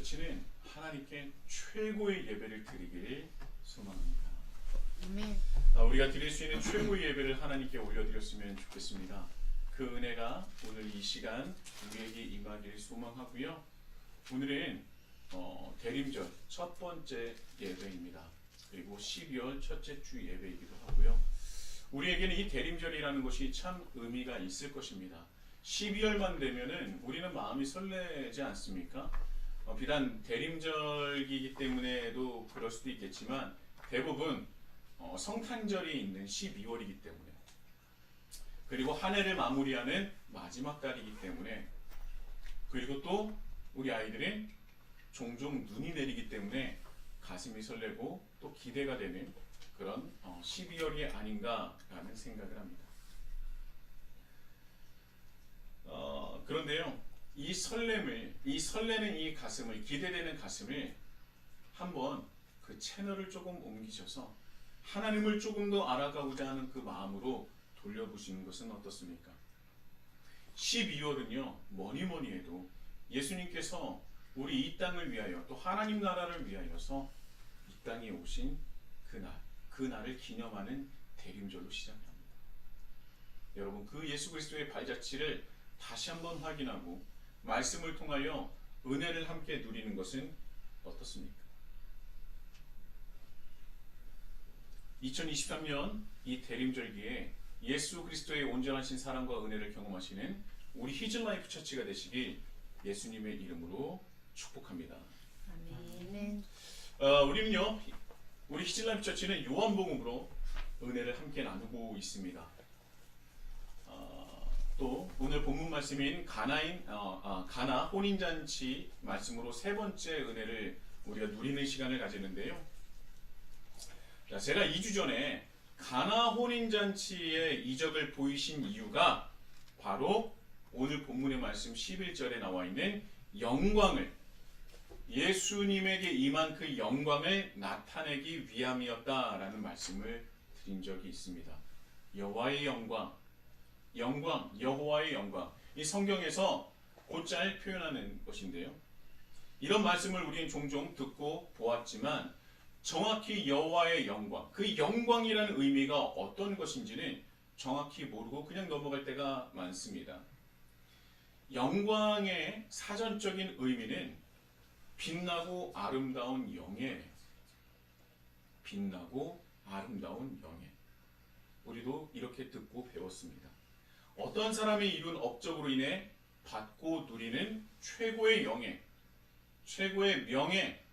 처치는 하나님께 최고의 예배를 드리길 소망합니다. 아멘. 우리가 드릴 수 있는 최고의 예배를 하나님께 올려드렸으면 좋겠습니다. 그 은혜가 오늘 이 시간 우리에게 임하기를 소망하고요. 오늘은 대림절 첫 번째 예배입니다. 그리고 12월 첫째 주 예배이기도 하고요. 우리에게는 이 대림절이라는 것이 참 의미가 있을 것입니다. 12월만 되면은 우리는 마음이 설레지 않습니까? 비단 대림절이기 때문에도 그럴 수도 있겠지만 대부분 성탄절이 있는 12월이기 때문에, 그리고 한 해를 마무리하는 마지막 달이기 때문에, 그리고 또 우리 아이들은 종종 눈이 내리기 때문에 가슴이 설레고 또 기대가 되는 그런 12월이 아닌가라는 생각을 합니다. 그런데요, 이 설레는 이 가슴을, 기대되는 가슴을 한번 그 채널을 조금 옮기셔서 하나님을 조금 더 알아가고자 하는 그 마음으로 돌려보시는 것은 어떻습니까? 12월은요, 뭐니 해도 예수님께서 우리 이 땅을 위하여 또 하나님 나라를 위하여서 이 땅에 오신 그날을 기념하는 대림절로 시작합니다. 여러분, 그 예수 그리스도의 발자취를 다시 한번 확인하고 말씀을 통하여 은혜를 함께 누리는 것은 어떻습니까? 2023년 이 대림절기에 예수 그리스도의 온전하신 사랑과 은혜를 경험하시는 우리 히즐라이프 처치가 되시길 예수님의 이름으로 축복합니다. 아멘. 우리는요, 우리 히즐라이프 처치는 요한복음으로 은혜를 함께 나누고 있습니다. 또 오늘 본문 말씀인 가나 혼인잔치 말씀으로 세 번째 은혜를 우리가 누리는 시간을 가지는데요. 자, 제가 2주 전에 가나 혼인잔치의 이적을 보이신 이유가 바로 오늘 본문의 말씀 11절에 나와 있는 영광을, 예수님에게 임한 그 영광을 나타내기 위함이었다라는 말씀을 드린 적이 있습니다. 여호와의 영광, 여호와의 영광. 이 성경에서 곧잘 표현하는 것인데요. 이런 말씀을 우리는 종종 듣고 보았지만 정확히 여호와의 영광, 그 영광이라는 의미가 어떤 것인지는 정확히 모르고 그냥 넘어갈 때가 많습니다. 영광의 사전적인 의미는 빛나고 아름다운 영예, 빛나고 아름다운 영예. 우리도 이렇게 듣고 배웠습니다. 어떤 사람이 이룬 업적으로 인해 받고 누리는 최고의 영예, 최고의 명예,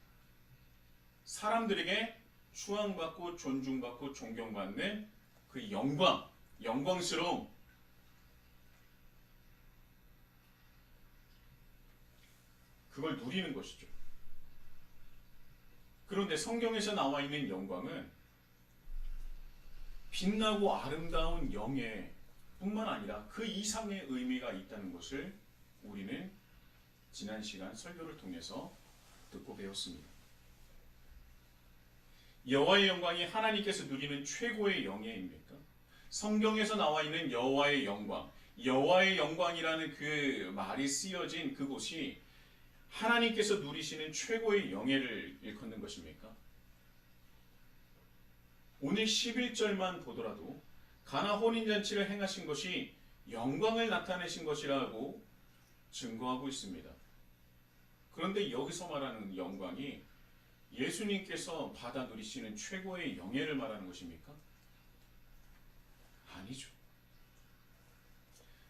사람들에게 추앙받고 존중받고 존경받는 그 영광, 영광스러움, 그걸 누리는 것이죠. 그런데 성경에서 나와 있는 영광은 빛나고 아름다운 영예 뿐만 아니라 그 이상의 의미가 있다는 것을 우리는 지난 시간 설교를 통해서 듣고 배웠습니다. 여호와의 영광이 하나님께서 누리는 최고의 영예입니까? 성경에서 나와 있는 여호와의 영광, 여호와의 영광이라는 그 말이 쓰여진 그곳이 하나님께서 누리시는 최고의 영예를 일컫는 것입니까? 오늘 11절만 보더라도 가나 혼인잔치를 행하신 것이 영광을 나타내신 것이라고 증거하고 있습니다. 그런데 여기서 말하는 영광이 예수님께서 받아 누리시는 최고의 영예를 말하는 것입니까? 아니죠.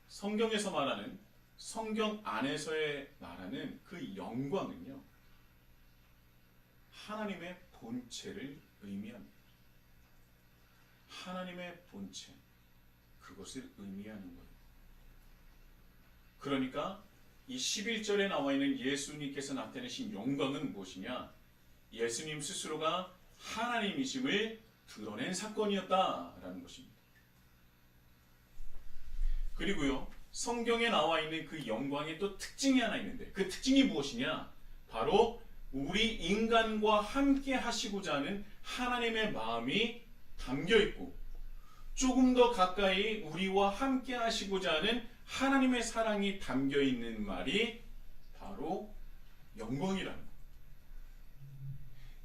성경에서 말하는, 성경 안에서의 말하는 그 영광은요, 하나님의 본체를 의미합니다. 하나님의 본체, 그것을 의미하는 거예요. 그러니까 이 11절에 나와 있는 예수님께서 나타내신 영광은 무엇이냐? 예수님 스스로가 하나님이심을 드러낸 사건이었다라는 것입니다. 그리고요, 성경에 나와 있는 그 영광의 또 특징이 하나 있는데, 그 특징이 무엇이냐? 바로 우리 인간과 함께 하시고자 하는 하나님의 마음이 담겨 있고, 조금 더 가까이 우리와 함께 하시고자 하는 하나님의 사랑이 담겨 있는 말이 바로 영광이라는 것.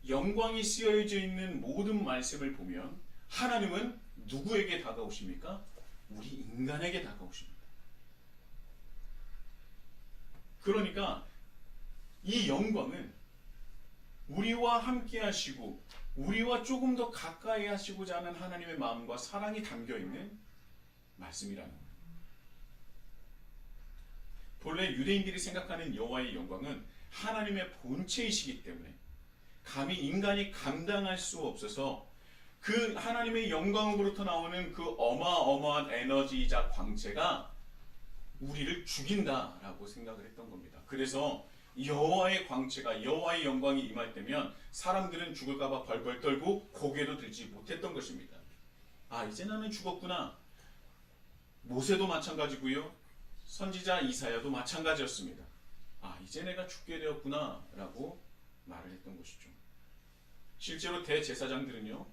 영광이 쓰여져 있는 모든 말씀을 보면 하나님은 누구에게 다가오십니까? 우리 인간에게 다가오십니다. 그러니까 이 영광은 우리와 함께 하시고 우리와 조금 더 가까이 하시고자 하는 하나님의 마음과 사랑이 담겨 있는 말씀이라는 거예요. 본래 유대인들이 생각하는 여호와의 영광은 하나님의 본체이시기 때문에 감히 인간이 감당할 수 없어서 그 하나님의 영광으로부터 나오는 그 어마어마한 에너지이자 광채가 우리를 죽인다라고 생각을 했던 겁니다. 그래서 여호와의 광채가 여호와의 영광이 임할 때면 사람들은 죽을까봐 벌벌 떨고 고개도 들지 못했던 것입니다. 아, 이제 나는 죽었구나. 모세도 마찬가지고요. 선지자 이사야도 마찬가지였습니다. 아, 이제 내가 죽게 되었구나 라고 말을 했던 것이죠. 실제로 대제사장들은요,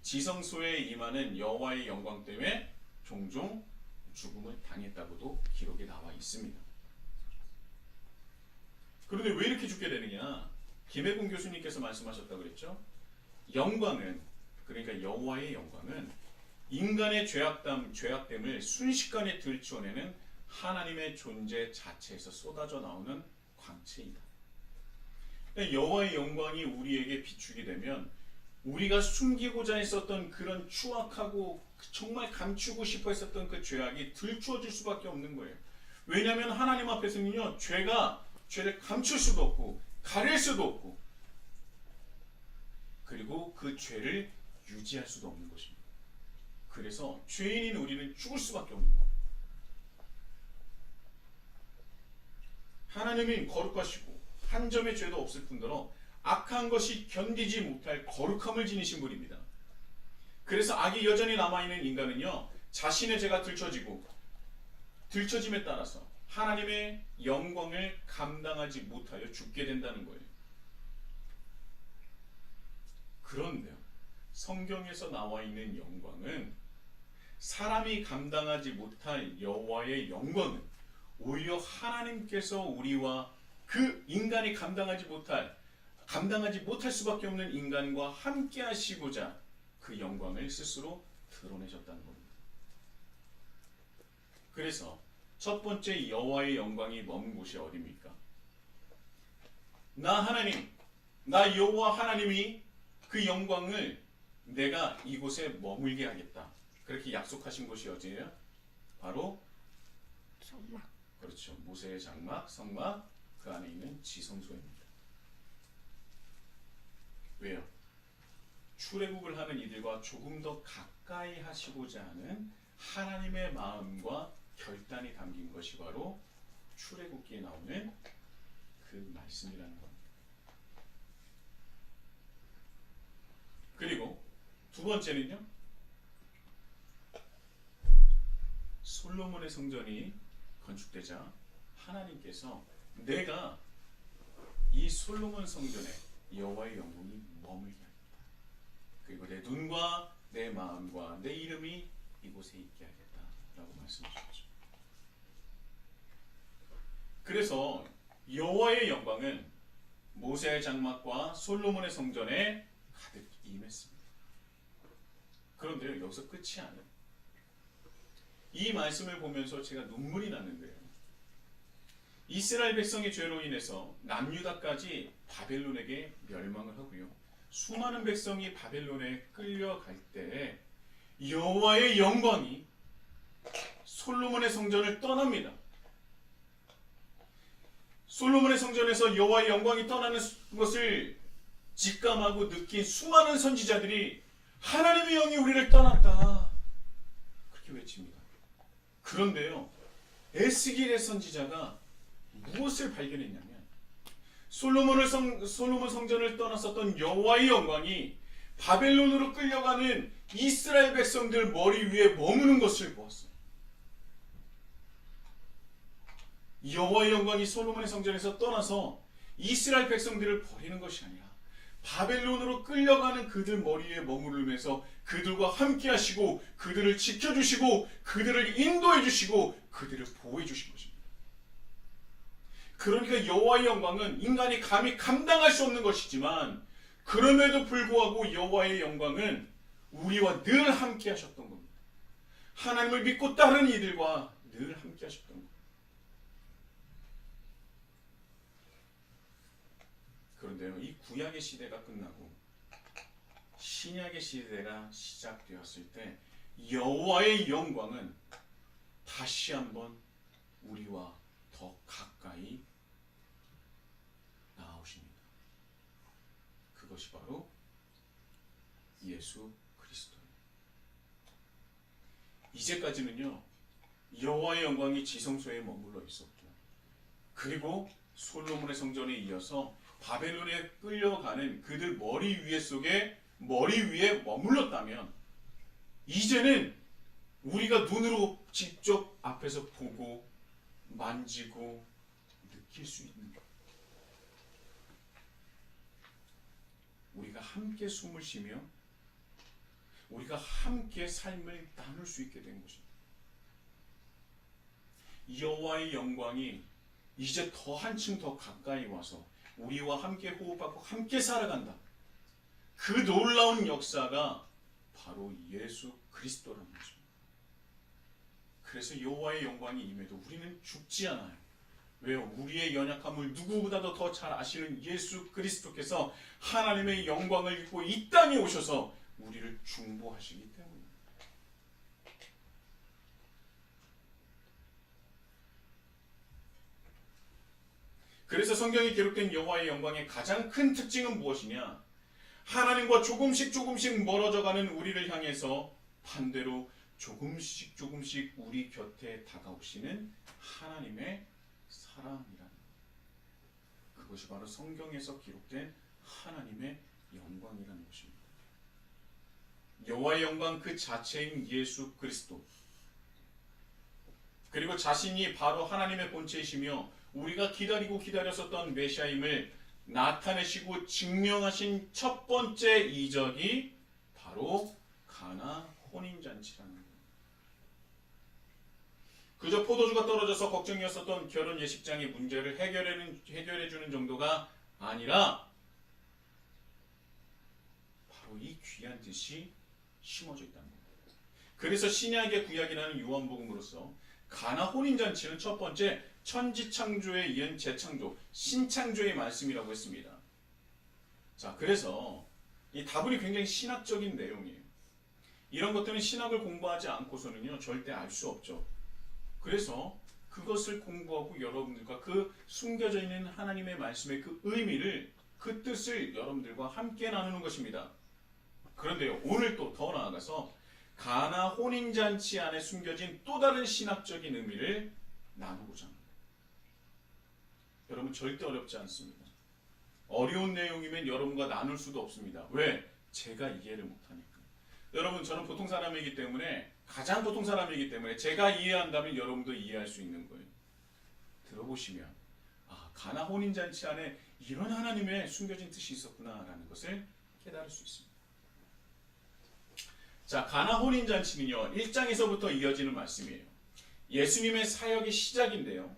지성소에 임하는 여호와의 영광 때문에 종종 죽음을 당했다고도 기록에 나와 있습니다. 그런데 왜 이렇게 죽게 되느냐? 김혜곤 교수님께서 말씀하셨다고 그랬죠. 영광은, 그러니까 여호와의 영광은 인간의 죄악됨을 순식간에 들추어내는 하나님의 존재 자체에서 쏟아져 나오는 광채이다. 여호와의 영광이 우리에게 비추게 되면 우리가 숨기고자 했었던 그런 추악하고 정말 감추고 싶어 했었던 그 죄악이 들추어질 수밖에 없는 거예요. 왜냐하면 하나님 앞에서는요, 죄를 감출 수도 없고 가릴 수도 없고 그리고 그 죄를 유지할 수도 없는 것입니다. 그래서 죄인인 우리는 죽을 수밖에 없는 거예요. 하나님이 거룩하시고 한 점의 죄도 없을 뿐더러 악한 것이 견디지 못할 거룩함을 지니신 분입니다. 그래서 악이 여전히 남아있는 인간은요, 자신의 죄가 들춰짐에 따라서 하나님의 영광을 감당하지 못하여 죽게 된다는 거예요. 그런데요, 성경에서 나와 있는 영광은 사람이 감당하지 못할 여호와의 영광은 오히려 하나님께서 우리와 그 인간이 감당하지 못할 수밖에 없는 인간과 함께 하시고자 그 영광을 스스로 드러내셨다는 겁니다. 그래서 첫 번째 여호와의 영광이 머문 곳이 어디입니까? 나 여호와 하나님이 그 영광을 내가 이곳에 머물게 하겠다. 그렇게 약속하신 곳이 어디예요? 바로 정말 그렇죠. 모세의 장막, 성막, 그 안에 있는 지성소입니다. 왜요? 출애굽을 하는 이들과 조금 더 가까이 하시고자 하는 하나님의 마음과 결단이 담긴 것이 바로 출애굽기에 나오는 그 말씀이라는 겁니다. 그리고 두 번째는요, 솔로몬의 성전이 건축되자 하나님께서 내가 이 솔로몬 성전에 여호와의 영광이 머물게 하겠다. 그리고 내 눈과 내 마음과 내 이름이 이곳에 있게 하겠다라고 말씀하셨죠. 그래서 여호와의 영광은 모세의 장막과 솔로몬의 성전에 가득 임했습니다. 그런데요, 여기서 끝이 아니에요. 이 말씀을 보면서 제가 눈물이 났는데요, 이스라엘 백성의 죄로 인해서 남유다까지 바벨론에게 멸망을 하고요, 수많은 백성이 바벨론에 끌려갈 때 여호와의 영광이 솔로몬의 성전을 떠납니다. 솔로몬의 성전에서 여호와의 영광이 떠나는 것을 직감하고 느낀 수많은 선지자들이 하나님의 영이 우리를 떠났다, 그렇게 외칩니다. 그런데요, 에스겔의 선지자가 무엇을 발견했냐면 솔로몬 성전을 떠났었던 여호와의 영광이 바벨론으로 끌려가는 이스라엘 백성들 머리 위에 머무는 것을 보았어요. 여호와의 영광이 솔로몬의 성전에서 떠나서 이스라엘 백성들을 버리는 것이 아니라 바벨론으로 끌려가는 그들 머리에 머무르면서 그들과 함께 하시고 그들을 지켜주시고 그들을 인도해 주시고 그들을 보호해 주신 것입니다. 그러니까 여호와의 영광은 인간이 감히 감당할 수 없는 것이지만 그럼에도 불구하고 여호와의 영광은 우리와 늘 함께 하셨던 겁니다. 하나님을 믿고 따르는 이들과 늘 함께 하셨던 겁니다. 그런데요, 이 구약의 시대가 끝나고 신약의 시대가 시작되었을 때 여호와의 영광은 다시 한번 우리와 더 가까이 나아오십니다. 그것이 바로 예수 그리스도예요. 이제까지는요, 여호와의 영광이 지성소에 머물러 있었고, 그리고 솔로몬의 성전에 이어서 바벨론에 끌려가는 그들 머리 위에 머물렀다면, 이제는 우리가 눈으로 직접 앞에서 보고 만지고 느낄 수 있는 것, 우리가 함께 숨을 쉬며 우리가 함께 삶을 나눌 수 있게 된 것입니다. 여호와의 영광이 이제 더 한층 더 가까이 와서 우리와 함께 호흡하고 함께 살아간다. 그 놀라운 역사가 바로 예수 그리스도라는 것입니다. 그래서 여호와의 영광이 임해도 우리는 죽지 않아요. 왜요? 우리의 연약함을 누구보다도 더 잘 아시는 예수 그리스도께서 하나님의 영광을 입고 이 땅에 오셔서 우리를 중보하시기 때문입니다. 그래서 성경에 기록된 여호와의 영광의 가장 큰 특징은 무엇이냐? 하나님과 조금씩 멀어져가는 우리를 향해서 반대로 조금씩 우리 곁에 다가오시는 하나님의 사랑이라는 것. 그것이 바로 성경에서 기록된 하나님의 영광이라는 것입니다. 여호와의 영광 그 자체인 예수 그리스도, 그리고 자신이 바로 하나님의 본체이시며 우리가 기다렸었던 메시아임을 나타내시고 증명하신 첫 번째 이적이 바로 가나 혼인잔치라는 겁니다. 그저 포도주가 떨어져서 걱정이었었던 결혼 예식장의 문제를 해결해주는 정도가 아니라 바로 이 귀한 뜻이 심어져 있다는 겁니다. 그래서 신약의 구약이라는 요한복음으로서 가나 혼인잔치는 첫 번째 천지창조에 이은 재창조, 신창조의 말씀이라고 했습니다. 자, 그래서 이 다분히 굉장히 신학적인 내용이에요. 이런 것들은 신학을 공부하지 않고서는요 절대 알 수 없죠. 그래서 그것을 공부하고 여러분들과 그 숨겨져 있는 하나님의 말씀의 그 의미를, 그 뜻을 여러분들과 함께 나누는 것입니다. 그런데요, 오늘 또 더 나아가서 가나 혼인잔치 안에 숨겨진 또 다른 신학적인 의미를 나누고자 합니다. 여러분, 절대 어렵지 않습니다. 어려운 내용이면 여러분과 나눌 수도 없습니다. 왜? 제가 이해를 못하니까. 여러분, 저는 보통 사람이기 때문에, 가장 보통 사람이기 때문에 제가 이해한다면 여러분도 이해할 수 있는 거예요. 들어보시면 가나 혼인잔치 안에 이런 하나님의 숨겨진 뜻이 있었구나라는 것을 깨달을 수 있습니다. 자, 가나 혼인잔치는요 1장에서부터 이어지는 말씀이에요. 예수님의 사역의 시작인데요,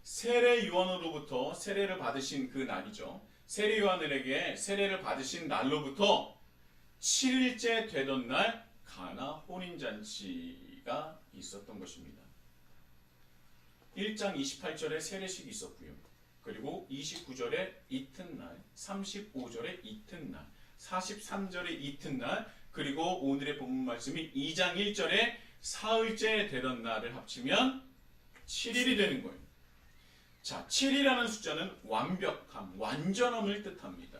세례 요한으로부터 세례를 받으신 그 날이죠. 세례 요한에게 세례를 받으신 날로부터 7일째 되던 날 가나 혼인잔치가 있었던 것입니다. 1장 28절에 세례식이 있었고요. 그리고 29절에 이튿날, 35절에 이튿날, 43절에 이튿날, 그리고 오늘의 본문 말씀이 2장 1절에 사흘째 되던 날을 합치면 7일이 되는 거예요. 자, 7이라는 숫자는 완벽함, 완전함을 뜻합니다.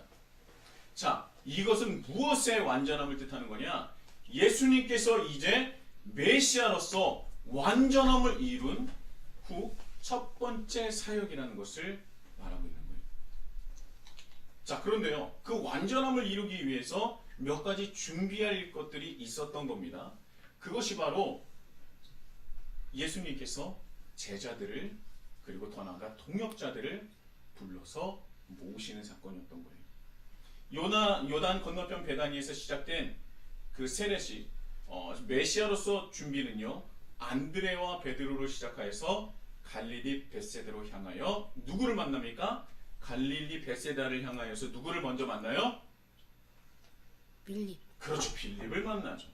자, 이것은 무엇의 완전함을 뜻하는 거냐? 예수님께서 이제 메시아로서 완전함을 이룬 후 첫 번째 사역이라는 것을 말하고 있는 거예요. 자, 그런데요, 그 완전함을 이루기 위해서 몇 가지 준비할 것들이 있었던 겁니다. 그것이 바로 예수님께서 제자들을, 그리고 더 나아가 동역자들을 불러서 모으시는 사건이었던 거예요. 요단 건너편 베다니에서 시작된 그 세례식, 메시아로서 준비는요, 안드레와 베드로를 시작하여서 갈릴리 벳세다로 향하여 누구를 만납니까? 갈릴리 벳세다를 향하여서 누구를 먼저 만나요? 빌립. 그렇죠. 빌립을 만나죠.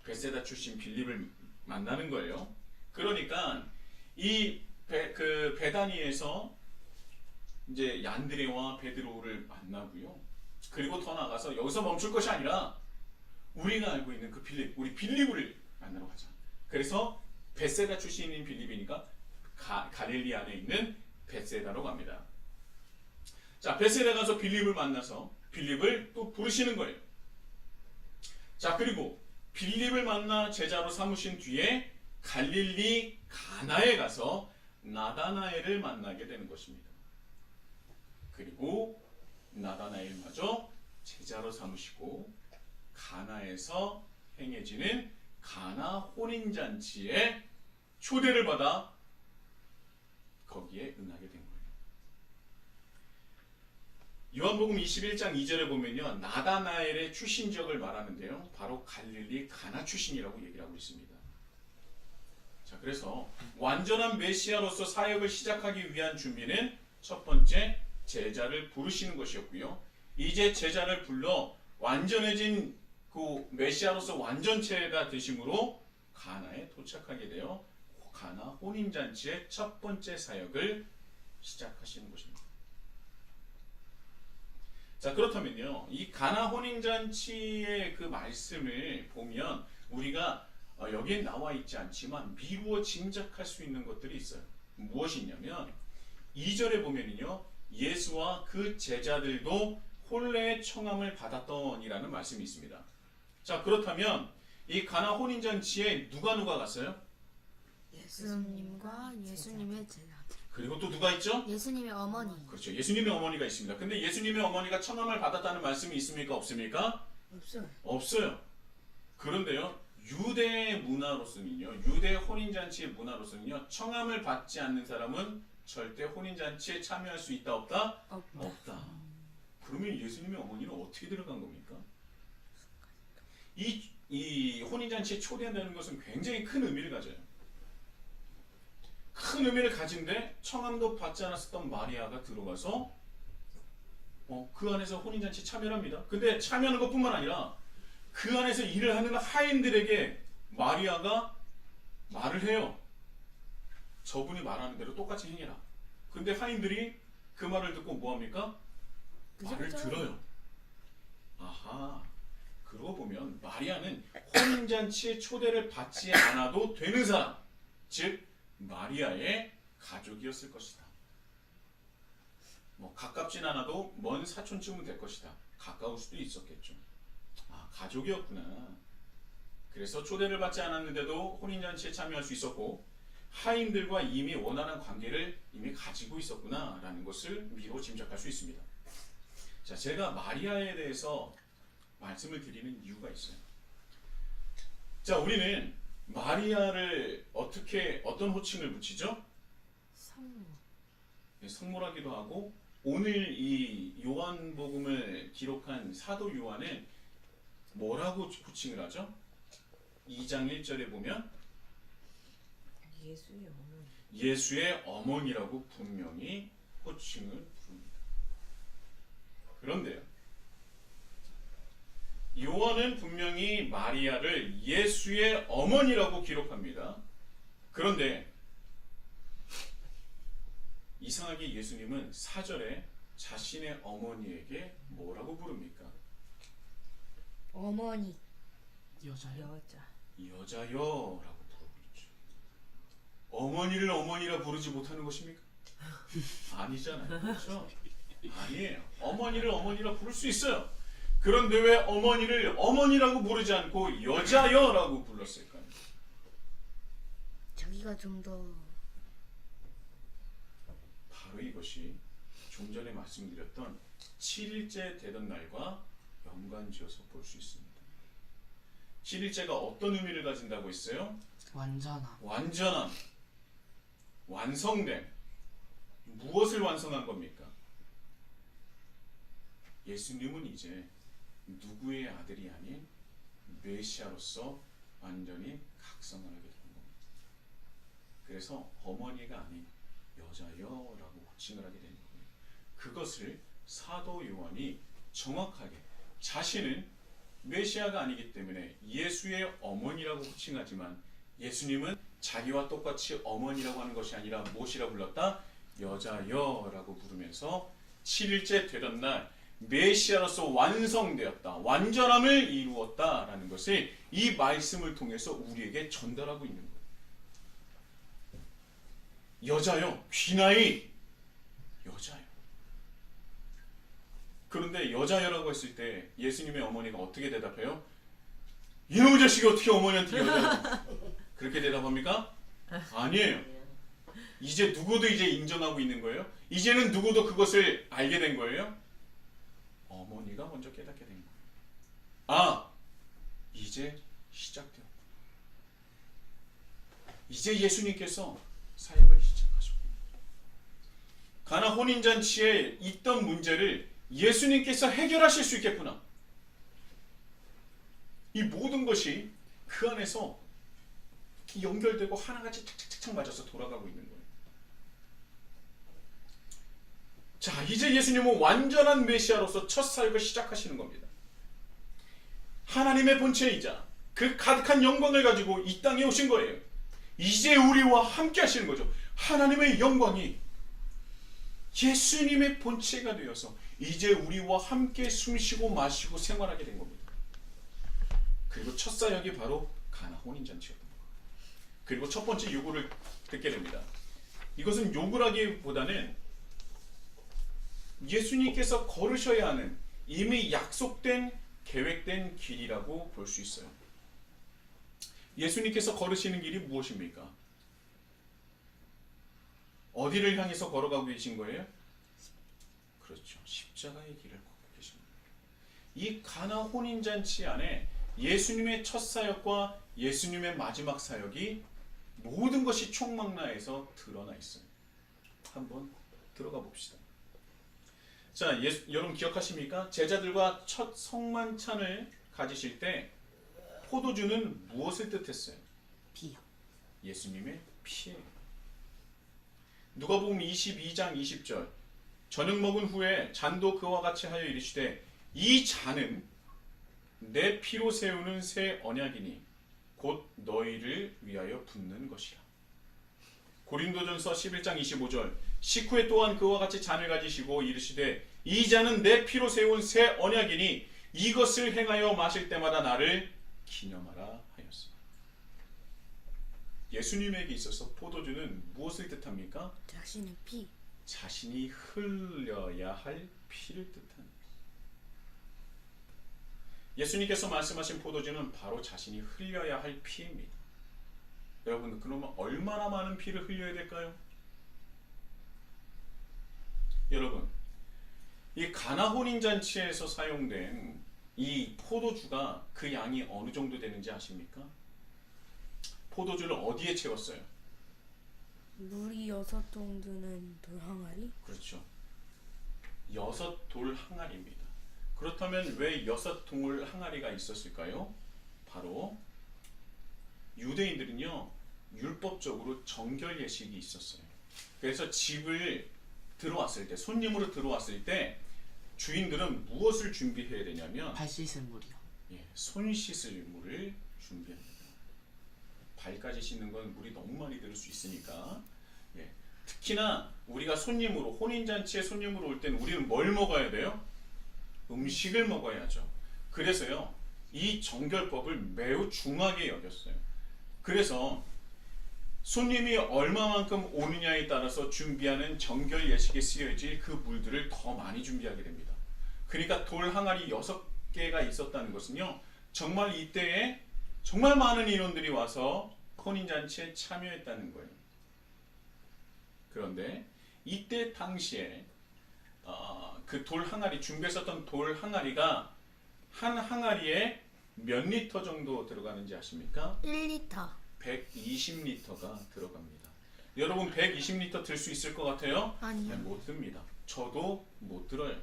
베세다 출신 빌립을 만나는 거예요. 그러니까 이 베다니에서 이제 얀드레와 베드로를 만나고요. 그리고 더 나가서 여기서 멈출 것이 아니라 우리가 알고 있는 그 빌립, 우리 빌립을 만나러 가자. 그래서 베세다 출신인 빌립이니까 갈릴리 안에 있는 베세다로 갑니다. 자, 베세다 가서 빌립을 만나서 빌립을 또 부르시는 거예요. 자, 그리고 빌립을 만나 제자로 삼으신 뒤에 갈릴리 가나에 가서 나다나엘을 만나게 되는 것입니다. 그리고 나다나엘마저 제자로 삼으시고 가나에서 행해지는 가나 혼인잔치에 초대를 받아 거기에 응하게 된 거예요. 요한복음 21장 2절에 보면요, 나다나엘의 출신 지역을 말하는데요, 바로 갈릴리 가나 출신이라고 얘기를 하고 있습니다. 자, 그래서 완전한 메시아로서 사역을 시작하기 위한 준비는 첫 번째 제자를 부르시는 것이었고요. 이제 제자를 불러 완전해진 그 메시아로서 완전체가 되심으로 가나에 도착하게 되어 가나 혼인잔치의 첫 번째 사역을 시작하시는 것입니다. 자, 그렇다면요, 이 가나 혼인잔치의 그 말씀을 보면 우리가 여기에 나와 있지 않지만 미루어 짐작할 수 있는 것들이 있어요. 무엇이 있냐면 2절에 보면요, 예수와 그 제자들도 혼례의 청함을 받았더니라는 말씀이 있습니다. 자, 그렇다면 이 가나 혼인잔치에 누가 갔어요? 예수님과 예수님의 제자. 그리고 또 누가 있죠? 예수님의 어머니. 그렇죠. 예수님의 어머니가 있습니다. 근데 예수님의 어머니가 청함을 받았다는 말씀이 있습니까? 없습니까? 없어요. 없어요. 그런데요, 유대 문화로서는요, 유대 혼인잔치의 문화로서는요, 청함을 받지 않는 사람은 절대 혼인잔치에 참여할 수 있다 없다? 없다. 그러면 예수님의 어머니는 어떻게 들어간 겁니까? 이 혼인잔치에 초대한다는 것은 굉장히 큰 의미를 가져요. 큰 의미를 가진데 청함도 받지 않았었던 마리아가 들어가서 그 안에서 혼인잔치에 참여합니다. 근데 참여하는 것뿐만 아니라 그 안에서 일을 하는 하인들에게 마리아가 말을 해요. 저분이 말하는 대로 똑같이 행해라. 근데 하인들이 그 말을 듣고 뭐합니까? 말을 들어요. 아하. 그러고 보면 마리아는 혼인잔치에 초대를 받지 않아도 되는 사람, 즉 마리아의 가족이었을 것이다. 뭐 가깝진 않아도 먼 사촌쯤은 될 것이다. 가까울 수도 있었겠죠. 아, 가족이었구나. 그래서 초대를 받지 않았는데도 혼인잔치에 참여할 수 있었고 하인들과 이미 원활한 관계를 이미 가지고 있었구나라는 것을 미로 짐작할 수 있습니다. 자, 제가 마리아에 대해서 말씀을 드리는 이유가 있어요. 자, 우리는 마리아를 어떤 호칭을 붙이죠? 성모. 네, 성모라기도 하고, 오늘 이 요한복음을 기록한 사도 요한은 뭐라고 호칭을 하죠? 2장 1절에 보면 예수의 어머니. 예수의 어머니라고 분명히 호칭을 부릅니다. 그런데요, 요한은 분명히 마리아를 예수의 어머니라고 기록합니다. 그런데 이상하게 예수님은 4절에 자신의 어머니에게 뭐라고 부릅니까? 어머니. 여자. 여자여라고 부르죠. 어머니를 어머니라 부르지 못하는 것입니까? 아니잖아요. 그렇죠? 아니에요. 어머니를 어머니라 부를 수 있어요. 그런데 왜 어머니를 어머니라고 부르지 않고 여자여라고 불렀을까요? 자기가 좀 더 바로 이것이 좀 전에 말씀드렸던 7일째 되던 날과 연관지어서 볼 수 있습니다. 7일째가 어떤 의미를 가진다고 했어요? 완전함, 완성됨. 무엇을 완성한 겁니까? 예수님은 이제 누구의 아들이 아닌 메시아로서 완전히 각성을 하게 된 겁니다. 그래서 어머니가 아닌 여자여라고 호칭을 하게 되는 겁니다. 그것을 사도 요한이 정확하게 자신은 메시아가 아니기 때문에 예수의 어머니라고 호칭하지만 예수님은 자기와 똑같이 어머니라고 하는 것이 아니라 무엇이라 불렀다? 여자여라고 부르면서 7일째 되던 날 메시아로서 완성되었다. 완전함을 이루었다라는 것을 이 말씀을 통해서 우리에게 전달하고 있는 거예요. 여자요, 귀나이 여자요. 그런데 여자여라고 했을 때 예수님의 어머니가 어떻게 대답해요? 이놈의 자식이 어떻게 어머니한테 여자라고 그렇게 대답합니까? 아니에요. 이제 누구도 이제 인정하고 있는 거예요. 이제는 누구도 그것을 알게 된 거예요. 어머니가 먼저 깨닫게 된 거예요. 아, 이제 시작되었다. 이제 예수님께서 사역을 시작하셨구나. 가나 혼인잔치에 있던 문제를 예수님께서 해결하실 수 있겠구나. 이 모든 것이 그 안에서 연결되고 하나같이 착착착착 맞아서 돌아가고 있는 거예요. 자, 이제 예수님은 완전한 메시아로서 첫 사역을 시작하시는 겁니다. 하나님의 본체이자 그 가득한 영광을 가지고 이 땅에 오신 거예요. 이제 우리와 함께 하시는 거죠. 하나님의 영광이 예수님의 본체가 되어서 이제 우리와 함께 숨쉬고 마시고 생활하게 된 겁니다. 그리고 첫 사역이 바로 가나 혼인잔치였던 거예요. 그리고 첫 번째 요구를 듣게 됩니다. 이것은 요구라기보다는 예수님께서 걸으셔야 하는 이미 약속된 계획된 길이라고 볼 수 있어요. 예수님께서 걸으시는 길이 무엇입니까? 어디를 향해서 걸어가고 계신 거예요? 그렇죠. 십자가의 길을 걷고 계십니다. 이 가나 혼인잔치 안에 예수님의 첫 사역과 예수님의 마지막 사역이 모든 것이 총망라해서 드러나 있어요. 한번 들어가 봅시다. 자, 여러분 기억하십니까? 제자들과 첫 성만찬을 가지실 때 포도주는 무엇을 뜻했어요? 피요. 예수님의 피예요. 누가복음 22장 20절 저녁 먹은 후에 잔도 그와 같이 하여 이르시되 이 잔은 내 피로 세우는 새 언약이니 곧 너희를 위하여 붓는 것이라. 고린도전서 11장 25절 식후에 또한 그와 같이 잔을 가지시고 이르시되 이 잔은 내 피로 세운 새 언약이니 이것을 행하여 마실 때마다 나를 기념하라 하였습니다. 예수님에게 있어서 포도주는 무엇을 뜻합니까? 자신의 피. 자신이 흘려야 할 피를 뜻합니다. 예수님께서 말씀하신 포도주는 바로 자신이 흘려야 할 피입니다. 여러분, 그러면 얼마나 많은 피를 흘려야 될까요? 여러분, 이 가나 혼인잔치에서 사용된 이 포도주가 그 양이 어느 정도 되는지 아십니까? 포도주를 어디에 채웠어요? 물이 6통 드는 돌 항아리? 그렇죠. 6돌 항아리입니다. 그렇다면 왜 6돌 항아리가 있었을까요? 바로 유대인들은요, 율법적으로 정결 예식이 있었어요. 그래서 집을 들어왔을 때, 손님으로 들어왔을 때 주인들은 무엇을 준비해야 되냐면 발 씻은 물이요. 손 씻을 물을 준비합니다. 발까지 씻는 건 물이 너무 많이 들을 수 있으니까. 특히나 우리가 손님으로, 혼인잔치에 손님으로 올 때는 우리는 뭘 먹어야 돼요? 음식을 먹어야죠. 그래서요, 이 정결법을 매우 중하게 여겼어요. 그래서 손님이 얼마만큼 오느냐에 따라서 준비하는 정결 예식에 쓰여질 그 물들을 더 많이 준비하게 됩니다. 그러니까 돌 항아리 6개가 있었다는 것은요, 정말 이때에 정말 많은 인원들이 와서 혼인잔치에 참여했다는 거예요. 그런데 이때 당시에 그 돌 항아리, 준비했었던 돌 항아리가 한 항아리에 몇 리터 정도 들어가는지 아십니까? 1리터. 120리터가 들어갑니다. 여러분 120리터 들 수 있을 것 같아요? 아니요. 못 듭니다. 저도 못 들어요.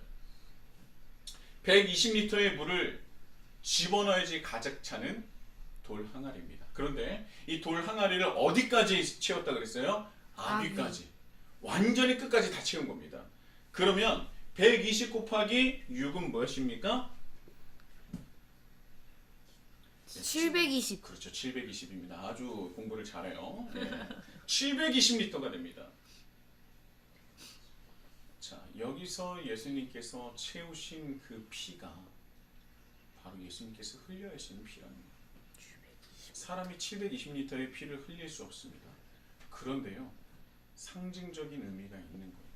120리터의 물을 집어넣어야지 가득 차는 돌 항아리입니다. 그런데 이 돌 항아리를 어디까지 채웠다 그랬어요? 아귀까지. 완전히 끝까지 다 채운 겁니다. 그러면 120 곱하기 6은 무엇입니까? 720. 그렇죠. 720입니다. 아주 공부를 잘해요. 네. 720리터가 됩니다. 자, 여기서 예수님께서 채우신 그 피가 바로 예수님께서 흘려하신 피라는 거예요. 사람이 720리터의 피를 흘릴 수 없습니다. 그런데요, 상징적인 의미가 있는 거예요.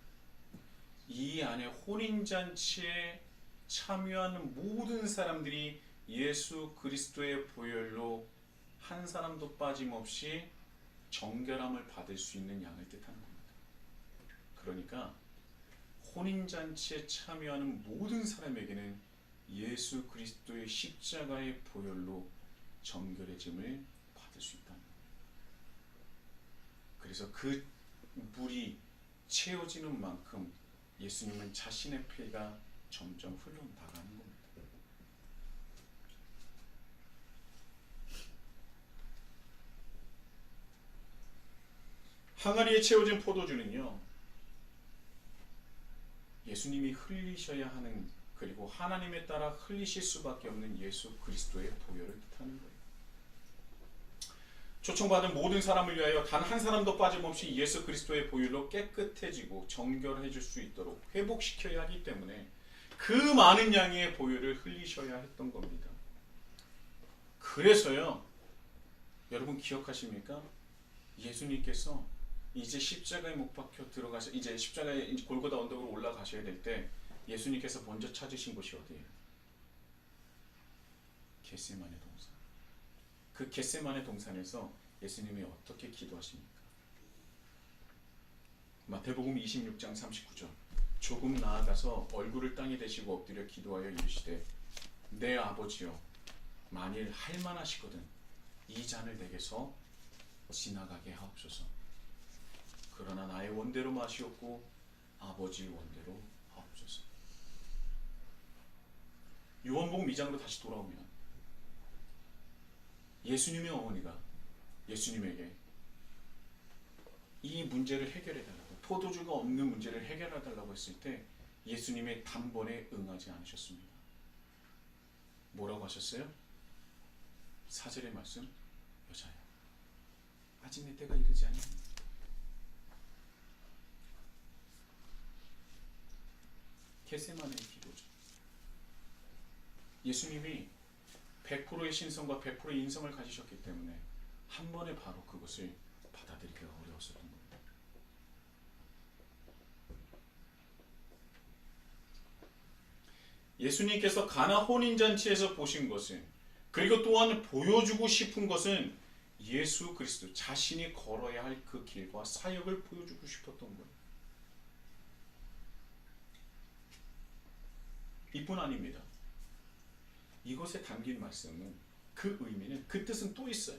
이 안에 혼인잔치에 참여하는 모든 사람들이 예수 그리스도의 보혈로 한 사람도 빠짐없이 정결함을 받을 수 있는 양을 뜻하는 겁니다. 그러니까 혼인잔치에 참여하는 모든 사람에게는 예수 그리스도의 십자가의 보혈로 정결해짐을 받을 수 있다는 겁니다. 그래서 그 물이 채워지는 만큼 예수님은 자신의 피가 점점 흘러나가는 겁니다. 항아리에 채워진 포도주는요, 예수님이 흘리셔야 하는, 그리고 하나님에 따라 흘리실 수밖에 없는 예수 그리스도의 보혈을 뜻하는 거예요. 초청받은 모든 사람을 위하여 단 한 사람도 빠짐없이 예수 그리스도의 보혈로 깨끗해지고 정결해질 수 있도록 회복시켜야 하기 때문에 그 많은 양의 보혈을 흘리셔야 했던 겁니다. 그래서요, 여러분 기억하십니까? 예수님께서 이제 십자가에 못 박혀 들어가서 이제 십자가에 골고다 언덕으로 올라가셔야 될 때 예수님께서 먼저 찾으신 곳이 어디예요? 겟세마네 동산. 그 겟세마네 동산에서 예수님이 어떻게 기도하십니까? 마태복음 26장 39절. 조금 나아가서 얼굴을 땅에 대시고 엎드려 기도하여 이르시되 내 아버지여, 만일 할만하시거든 이 잔을 내게서 지나가게 하옵소서. 그러나 나의 원대로 마시옵고 아버지의 원대로 하옵소서. 요한복음 2장으로 다시 돌아오면 예수님의 어머니가 예수님에게 이 문제를 해결해달라고, 포도주가 없는 문제를 해결해달라고 했을 때 예수님의 단번에 응하지 않으셨습니다. 뭐라고 하셨어요? 4절의 말씀, 여자야, 아직 내 때가 이르지 않았니? 겟세마네의 기도죠. 예수님이 100%의 신성과 100%의 인성을 가지셨기 때문에 한 번에 바로 그것을 받아들이기가 어려웠었던 겁니다. 예수님께서 가나 혼인잔치에서 보신 것은, 그리고 또한 보여주고 싶은 것은 예수 그리스도 자신이 걸어야 할 그 길과 사역을 보여주고 싶었던 거예요. 이뿐 아닙니다. 이것에 담긴 말씀은, 그 의미는, 그 뜻은 또 있어요.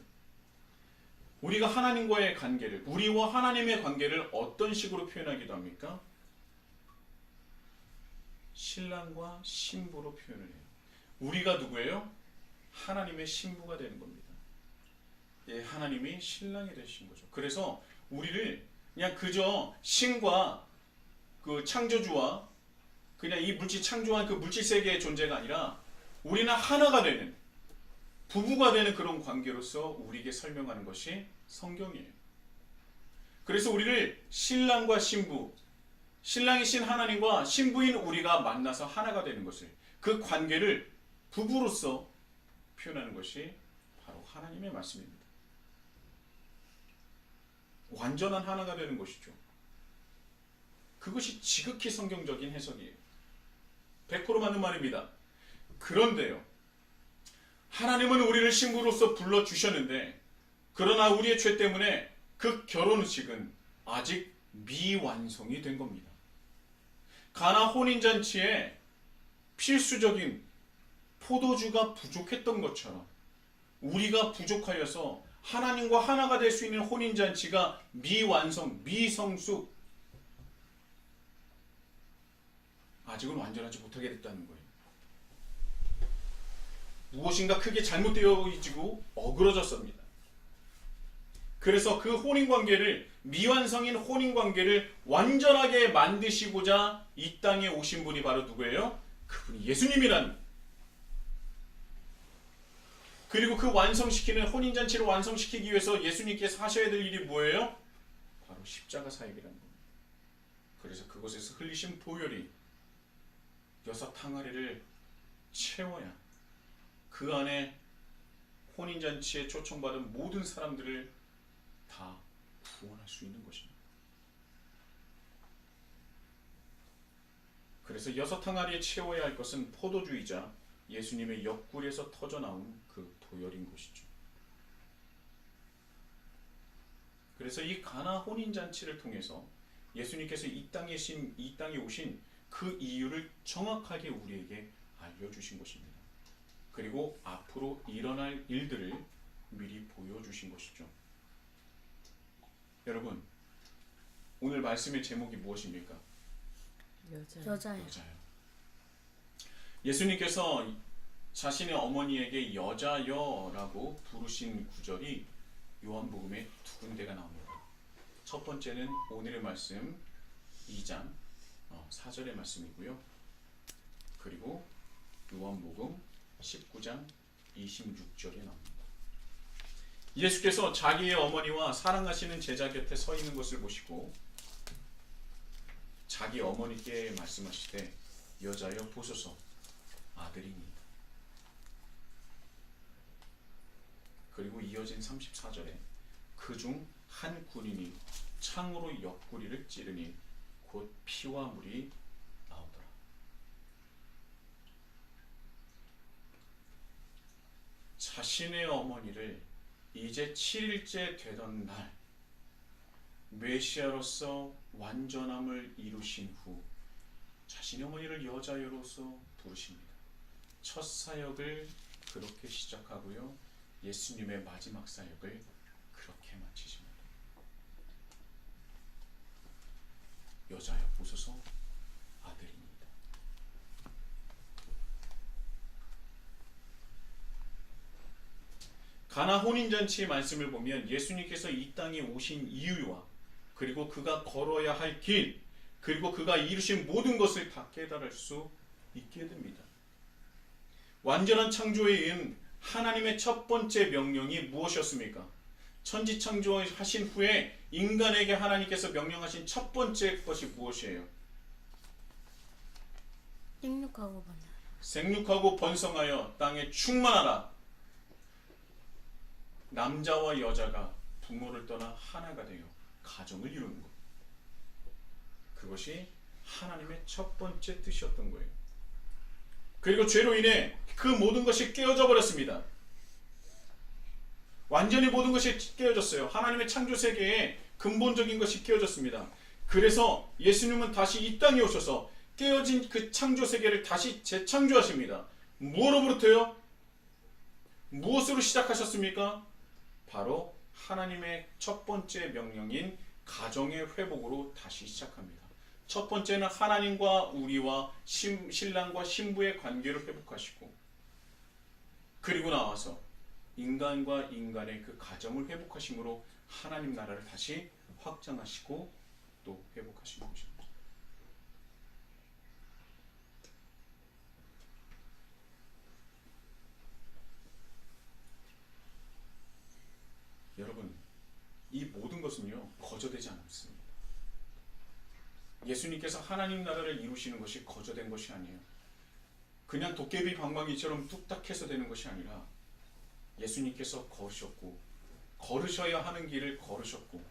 우리가 하나님과의 관계를, 우리와 하나님의 관계를 어떤 식으로 표현하기도 합니까? 신랑과 신부로 표현을 해요. 우리가 누구예요? 하나님의 신부가 되는 겁니다. 예, 하나님이 신랑이 되신 거죠. 그래서 우리를 그냥 그저 신과 그 창조주와 그냥 이 물질 창조한 그 물질 세계의 존재가 아니라 우리는 하나가 되는, 부부가 되는 그런 관계로서 우리에게 설명하는 것이 성경이에요. 그래서 우리를 신랑과 신부, 신랑이신 하나님과 신부인 우리가 만나서 하나가 되는 것을, 그 관계를 부부로서 표현하는 것이 바로 하나님의 말씀입니다. 완전한 하나가 되는 것이죠. 그것이 지극히 성경적인 해석이에요. 100% 맞는 말입니다. 그런데요, 하나님은 우리를 신부로서 불러주셨는데, 그러나 우리의 죄 때문에 그 결혼식은 아직 미완성이 된 겁니다. 가나 혼인잔치에 필수적인 포도주가 부족했던 것처럼 우리가 부족하여서 하나님과 하나가 될 수 있는 혼인잔치가 미완성, 미성숙, 아직은 완전하지 못하게 됐다는 거예요. 무엇인가 크게 잘못되어지고 어그러졌습니다. 그래서 그 혼인관계를, 미완성인 혼인관계를 완전하게 만드시고자 이 땅에 오신 분이 바로 누구예요? 그분이 예수님이라는, 그리고 그 완성시키는 혼인잔치를 완성시키기 위해서 예수님께서 하셔야 될 일이 뭐예요? 바로 십자가 사역이라는 겁니다. 그래서 그곳에서 흘리신 보혈이 6 항아리를 채워야 그 안에 혼인잔치에 초청받은 모든 사람들을 다 구원할 수 있는 것입니다. 그래서 6 항아리에 채워야 할 것은 포도주이자 예수님의 옆구리에서 터져나온 그 보혈인 것이죠. 그래서 이 가나 혼인잔치를 통해서 예수님께서 이 땅에 오신 그 이유를 정확하게 우리에게 알려주신 것입니다. 그리고 앞으로 일어날 일들을 미리 보여주신 것이죠. 여러분, 오늘 말씀의 제목이 무엇입니까? 여자예요. 여자요. 예수님께서 자신의 어머니에게 여자여라고 부르신 구절이 요한복음에 2군데가 나옵니다. 첫 번째는 오늘의 말씀 2장 4절의 말씀이고요. 그리고 요한복음 19장 26절에 나옵니다. 예수께서 자기의 어머니와 사랑하시는 제자 곁에 서 있는 것을 보시고 자기 어머니께 말씀하시되 여자여 보소서 아들이니이다. 그리고 이어진 34절에 그중 한 군인이 창으로 옆구리를 찌르니 곧 피와 물이 나오더라. 자신의 어머니를 이제 7일째 되던 날 메시아로서 완전함을 이루신 후 자신의 어머니를 여자여로서 부르십니다. 첫 사역을 그렇게 시작하고요. 예수님의 마지막 사역을 그렇게 마치십니다. 여자여 보소서 아들입니다. 가나 혼인잔치의 말씀을 보면 예수님께서 이 땅에 오신 이유와 그리고 그가 걸어야 할 길, 그리고 그가 이루신 모든 것을 다 깨달을 수 있게 됩니다. 완전한 창조에 이은 하나님의 첫 번째 명령이 무엇이었습니까? 천지 창조하신 후에 인간에게 하나님께서 명령하신 첫 번째 것이 무엇이에요? 생육하고 번성하라. 생육하고 번성하여 땅에 충만하라. 남자와 여자가 부모를 떠나 하나가 되어 가정을 이루는 것. 그것이 하나님의 첫 번째 뜻이었던 거예요. 그리고 죄로 인해 그 모든 것이 깨어져 버렸습니다. 완전히 모든 것이 깨어졌어요. 하나님의 창조 세계에 근본적인 것이 깨어졌습니다. 그래서 예수님은 다시 이 땅에 오셔서 깨어진 그 창조 세계를 다시 재창조하십니다. 무엇으로부터요? 무엇으로 시작하셨습니까? 바로 하나님의 첫 번째 명령인 가정의 회복으로 다시 시작합니다. 첫 번째는 하나님과 우리와 신랑과 신부의 관계를 회복하시고, 그리고 나와서 인간과 인간의 그 가정을 회복하심으로 하나님 나라를 다시 확장하시고 또 회복하시는 것입니다. 여러분, 이 모든 것은요 거저되지 않습니다. 예수님께서 하나님 나라를 이루시는 것이 거저된 것이 아니에요. 그냥 도깨비 방망이처럼 뚝딱해서 되는 것이 아니라 예수님께서 걸으셨고, 걸으셔야 하는 길을 걸으셨고,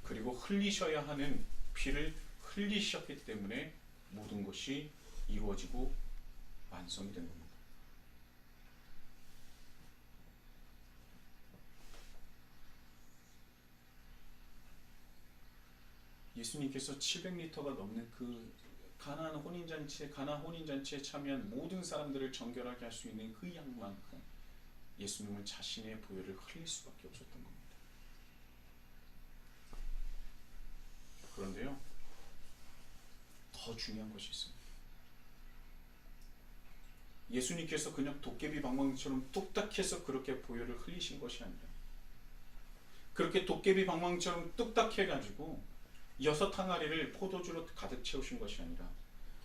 그리고 흘리셔야 하는 피를 흘리셨기 때문에 모든 것이 이루어지고 완성이 된 겁니다. 예수님께서 700리터가 넘는 그 가나 혼인잔치에 참여한 모든 사람들을 정결하게 할 수 있는 그 양만큼 예수님은 자신의 보혈을 흘릴 수밖에 없었던 겁니다. 그런데요, 더 중요한 것이 있습니다. 예수님께서 그냥 도깨비 방망이처럼 뚝딱해서 그렇게 보혈을 흘리신 것이 아니라, 그렇게 도깨비 방망이처럼 뚝딱해가지고 6 항아리를 포도주로 가득 채우신 것이 아니라,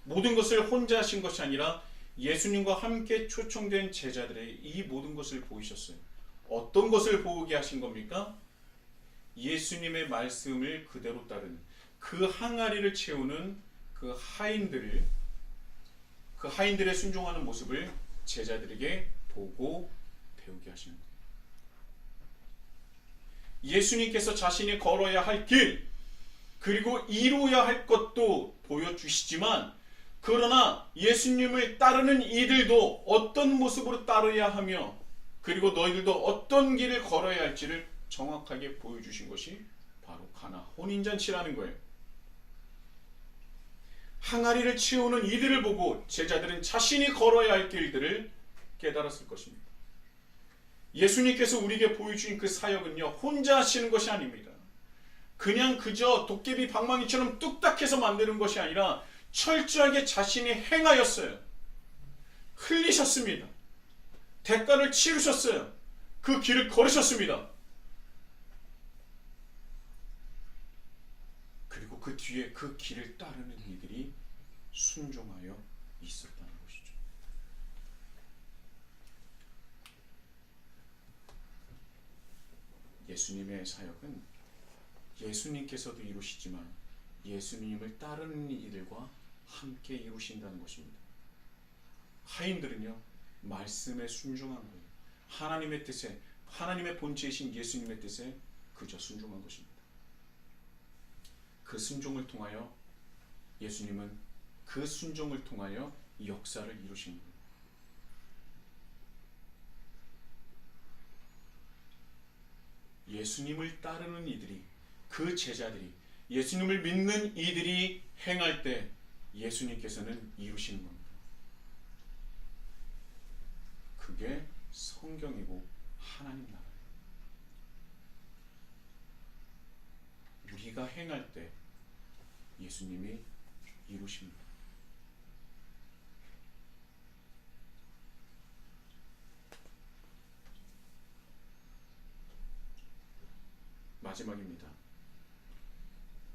모든 것을 혼자 하신 것이 아니라 예수님과 함께 초청된 제자들의 이 모든 것을 보이셨어요. 어떤 것을 보게 하신 겁니까? 예수님의 말씀을 그대로 따르는 그 항아리를 채우는 그 하인들의 순종하는 모습을 제자들에게 보고 배우게 하시는 거예요. 예수님께서 자신이 걸어야 할 길, 그리고 이루어야 할 것도 보여주시지만, 그러나 예수님을 따르는 이들도 어떤 모습으로 따르야 하며, 그리고 너희들도 어떤 길을 걸어야 할지를 정확하게 보여주신 것이 바로 가나 혼인잔치라는 거예요. 항아리를 치우는 이들을 보고 제자들은 자신이 걸어야 할 길들을 깨달았을 것입니다. 예수님께서 우리에게 보여주신 그 사역은요, 혼자 하시는 것이 아닙니다. 그냥 그저 도깨비 방망이처럼 뚝딱해서 만드는 것이 아니라 철저하게 자신이 행하였어요. 흘리셨습니다. 대가를 치르셨어요. 그 길을 걸으셨습니다. 그리고 그 뒤에 그 길을 따르는 이들이 순종하여 있었다는 것이죠. 예수님의 사역은 예수님께서도 이루시지만 예수님을 따르는 이들과 함께 이루신다는 것입니다. 하인들은요, 말씀에 순종한 거예요. 하나님의 뜻에, 하나님의 본체이신 예수님의 뜻에 그저 순종한 것입니다. 그 순종을 통하여 예수님은 그 순종을 통하여 역사를 이루신 거예요. 예수님을 따르는 이들이, 그 제자들이, 예수님을 믿는 이들이 행할 때 예수님께서는 이루시는 겁니다. 그게 성경이고 하나님 나라예요. 우리가 행할 때 예수님이 이루십니다. 마지막입니다.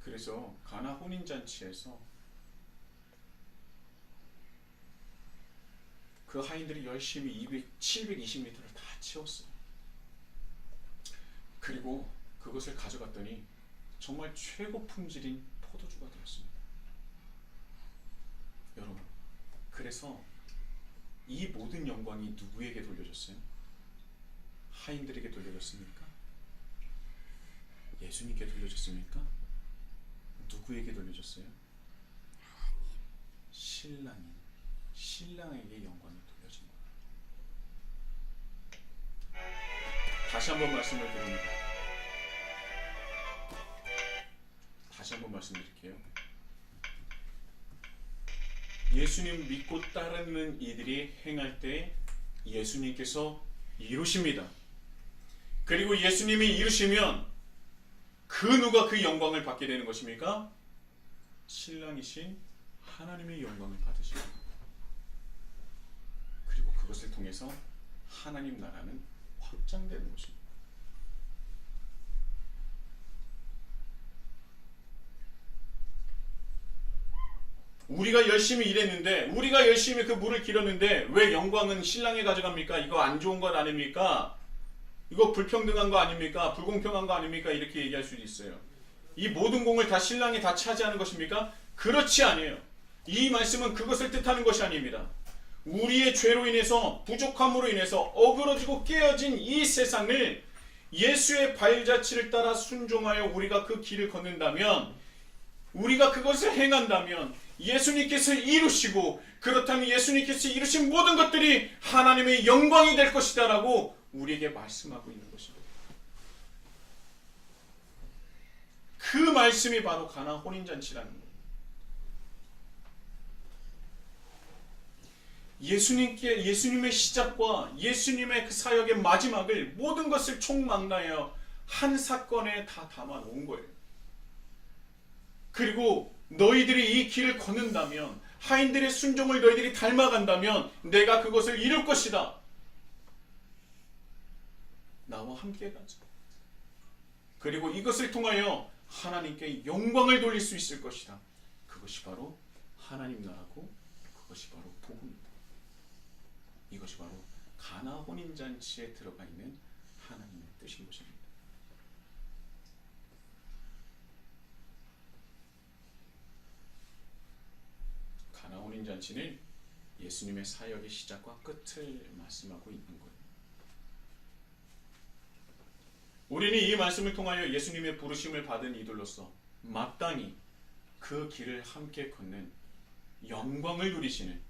그래서 가나 혼인잔치에서 그 하인들이 열심히 720리터를 다 채웠어요. 그리고 그것을 가져갔더니 정말 최고 품질인 포도주가 되었습니다. 여러분, 그래서 이 모든 영광이 누구에게 돌려졌어요? 하인들에게 돌려졌습니까? 예수님께 돌려졌습니까? 누구에게 돌려졌어요? 신랑에게 영광이 돌려진 거예요. 다시 한번 말씀을 드립니다. 다시 한번 말씀드릴게요. 예수님 믿고 따르는 이들이 행할 때 예수님께서 이루십니다. 그리고 예수님이 이루시면 그 누가 그 영광을 받게 되는 것입니까? 신랑이신 하나님의 영광을 받으시는 겁니다. 그리고 그것을 통해서 하나님 나라는 확장되는 것입니다. 우리가 열심히 일했는데, 우리가 열심히 그 물을 길었는데 왜 영광은 신랑이 가져갑니까? 이거 안 좋은 것 아닙니까? 이거 불평등한 거 아닙니까? 불공평한 거 아닙니까? 이렇게 얘기할 수도 있어요. 이 모든 공을 다 신랑이 다 차지하는 것입니까? 그렇지 아니에요. 이 말씀은 그것을 뜻하는 것이 아닙니다. 우리의 죄로 인해서, 부족함으로 인해서 어그러지고 깨어진 이 세상을 예수의 발자취를 따라 순종하여 우리가 그 길을 걷는다면, 우리가 그것을 행한다면 예수님께서 이루시고, 그렇다면 예수님께서 이루신 모든 것들이 하나님의 영광이 될 것이다 라고 우리에게 말씀하고 있는 것입니다. 그 말씀이 바로 가나 혼인잔치라는 거예요. 예수님의 시작과 예수님의 그 사역의 마지막을, 모든 것을 총망라하여 한 사건에 다 담아 놓은 거예요. 그리고 너희들이 이 길을 걷는다면, 하인들의 순종을 너희들이 닮아간다면 내가 그것을 이룰 것이다. 나와 함께 가자. 그리고 이것을 통하여 하나님께 영광을 돌릴 수 있을 것이다. 그것이 바로 하나님 나라고, 그것이 바로 복음입니다. 이것이 바로 가나 혼인잔치에 들어가 있는 하나님의 뜻인 것입니다. 가나 혼인잔치는 예수님의 사역의 시작과 끝을 말씀하고 있는 거예요. 우리는 이 말씀을 통하여 예수님의 부르심을 받은 이들로서 마땅히 그 길을 함께 걷는 영광을 누리시는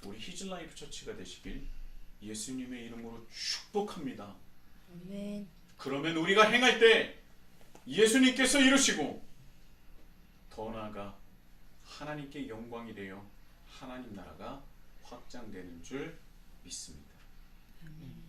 우리 히즐라이프 처치가 되시길 예수님의 이름으로 축복합니다. 아멘. 그러면 우리가 행할 때 예수님께서 이루시고 더 나아가 하나님께 영광이 되어 하나님 나라가 확장되는 줄 믿습니다. 아멘.